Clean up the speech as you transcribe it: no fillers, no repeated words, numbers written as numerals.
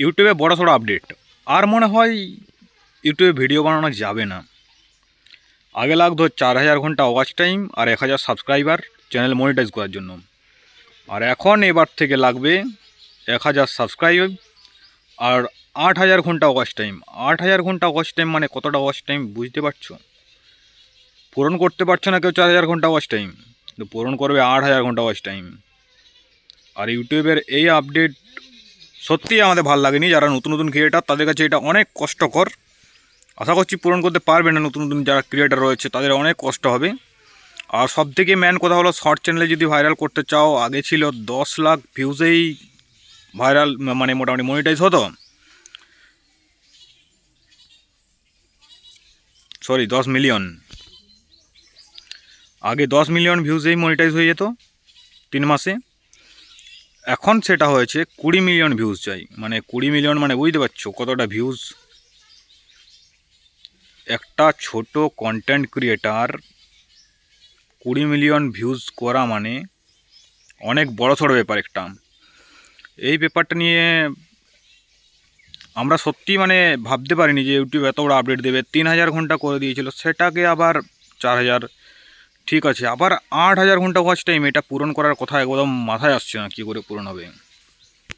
ইউটিউবে বড়সড় আপডেট। আর মনে হয় ইউটিউবে ভিডিও বানানো যাবে না। আগে লাগতো 4000 ঘন্টা ওয়াচ টাইম আর 1000 সাবস্ক্রাইবার চ্যানেল মনিটাইজ করার জন্য। আর এখন এবার থেকে লাগবে 1000 সাবস্ক্রাইব আর 8000 ঘন্টা ওয়াচ টাইম। 8000 ঘন্টা ওয়াচ টাইম মানে কতটা ওয়াচ টাইম বুঝতে পারছো? পূরণ করতে পারছো না কেউ 4000 ঘন্টা ওয়াচ টাইম, তো পূরণ করবে 8000 ঘন্টা ওয়াচ টাইম। আর ইউটিউবের এই আপডেট সত্যিই আমাদের ভালো লাগেনি। যারা নতুন নতুন ক্রিয়েটার তাদের কাছে এটা অনেক কষ্টকর। আশা করছি পূরণ করতে পারবে না। নতুন নতুন যারা ক্রিয়েটার রয়েছে তাদের অনেক কষ্ট হবে। আর সবথেকে মেন কথা হলো, শর্ট চ্যানেলে যদি ভাইরাল করতে চাও, আগে ছিল 10 লাখ ভিউজেই ভাইরাল মানে মোটামুটি মনিটাইজ হতো। 10 মিলিয়ন, আগে 10 মিলিয়ন ভিউজেই মনিটাইজ হয়ে যেত 3 মাসে। এখন সেটা হয়েছে 20 মিলিয়ন ভিউজ চাই। মানে 20 মিলিয়ন মানে বুঝতে পারছো কতটা ভিউজ। একটা ছোট কন্টেন্ট ক্রিয়েটার 20 মিলিয়ন ভিউজ করা মানে অনেক বড়সড় ব্যাপার একটা। এই ব্যাপারটা নিয়ে আমরা সত্যি মানে ভাবতে পারিনি যে ইউটিউব এত বড় আপডেট দেবে। 3000 ঘন্টা করে দিয়েছিল, সেটাকে আবার 4000, ঠিক আছে, আবার 8000 ঘন্টা ওয়াচ টাইম। এটা পূরণ করার কথা একদম মাথায় আসছে না, কী করে পূরণ হবে।